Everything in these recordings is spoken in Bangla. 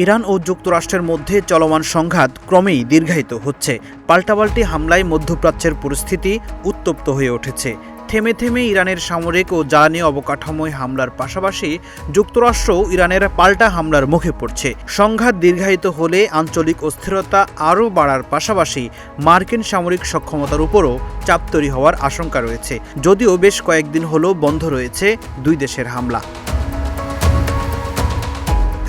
ইরান ও যুক্তরাষ্ট্রের মধ্যে চলমান সংঘাত ক্রমেই দীর্ঘায়িত হচ্ছে। পাল্টাপাল্টি হামলায় মধ্যপ্রাচ্যের পরিস্থিতি উত্তপ্ত হয়ে উঠেছে। থেমে থেমে ইরানের সামরিক ও জ্বালানি অবকাঠামোয় হামলার পাশাপাশি যুক্তরাষ্ট্রও ইরানের পাল্টা হামলার মুখে পড়ছে। সংঘাত দীর্ঘায়িত হলে আঞ্চলিক অস্থিরতা আরও বাড়ার পাশাপাশি মার্কিন সামরিক সক্ষমতার উপরও চাপ তৈরি হওয়ার আশঙ্কা রয়েছে, যদিও বেশ কয়েকদিন হলো বন্ধ রয়েছে দুই দেশের হামলা।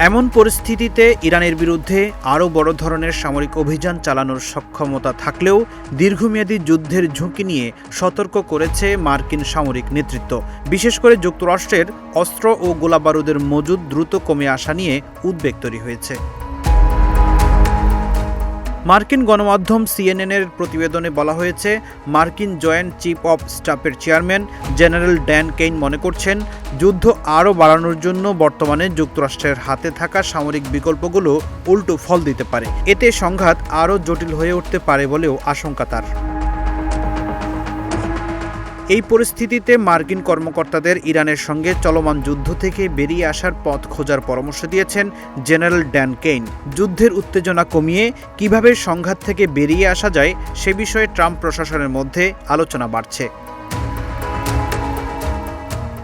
এমন পরিস্থিতিতে ইরানের বিরুদ্ধে আরও বড় ধরনের সামরিক অভিযান চালানোর সক্ষমতা থাকলেও দীর্ঘমেয়াদী যুদ্ধের ঝুঁকি নিয়ে সতর্ক করেছে মার্কিন সামরিক নেতৃত্ব। বিশেষ করে যুক্তরাষ্ট্রের অস্ত্র ও গোলাবারুদের মজুদ দ্রুত কমে আসা নিয়ে উদ্বেগ তৈরি হয়েছে। মার্কিন গণমাধ্যম সিএনএনের প্রতিবেদনে বলা হয়েছে, মার্কিন জয়েন্ট চিফ অব স্টাফের চেয়ারম্যান জেনারেল ড্যান কেইন মনে করছেন, যুদ্ধ আরও বাড়ানোর জন্য বর্তমানে যুক্তরাষ্ট্রের হাতে থাকা সামরিক বিকল্পগুলো উল্টো ফল দিতে পারে। এতে সংঘাত আরও জটিল হয়ে উঠতে পারে বলেও আশঙ্কা তার। এই পরিস্থিতিতে মার্কিন কর্মকর্তাদের ইরানের সঙ্গে চলমান যুদ্ধ থেকে বেরিয়ে আসার পথ খোঁজার পরামর্শ দিয়েছেন জেনারেল ড্যান কেইন। যুদ্ধের উত্তেজনা কমিয়ে কিভাবে সংঘাত থেকে বেরিয়ে আসা যায় সে বিষয়ে ট্রাম্প প্রশাসনের মধ্যে আলোচনা বাড়ছে।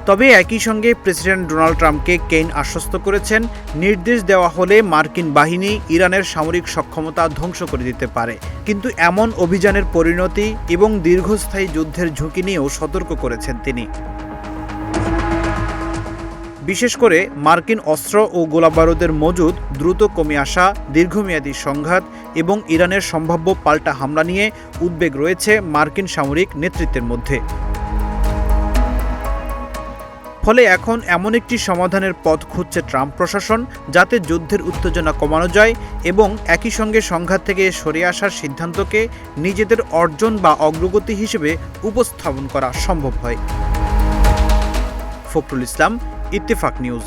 তবে একই সঙ্গে প্রেসিডেন্ট ডোনাল্ড ট্রাম্পকে কেইন আশ্বস্ত করেছেন, নির্দেশ দেওয়া হলে মার্কিন বাহিনী ইরানের সামরিক সক্ষমতা ধ্বংস করে দিতে পারে। কিন্তু এমন অভিযানের পরিণতি এবং দীর্ঘস্থায়ী যুদ্ধের ঝুঁকি নিয়েও সতর্ক করেছেন তিনি। বিশেষ করে মার্কিন অস্ত্র ও গোলাবারুদের মজুদ দ্রুত কমে আসা, দীর্ঘমেয়াদী সংঘাত এবং ইরানের সম্ভাব্য পাল্টা হামলা নিয়ে উদ্বেগ রয়েছে মার্কিন সামরিক নেতৃত্বের মধ্যে। ফলে এখন এমন একটি সমাধানের পথ খুঁজছে ট্রাম্প প্রশাসন, যাতে যুদ্ধের উত্তেজনা কমানো যায় এবং একই সঙ্গে সংঘাত থেকে সরে আসার সিদ্ধান্তকে নিজেদের অর্জন বা অগ্রগতি হিসেবে উপস্থাপন করা সম্ভব হয়। ফখরুল ইসলাম, ইত্তেফাক নিউজ।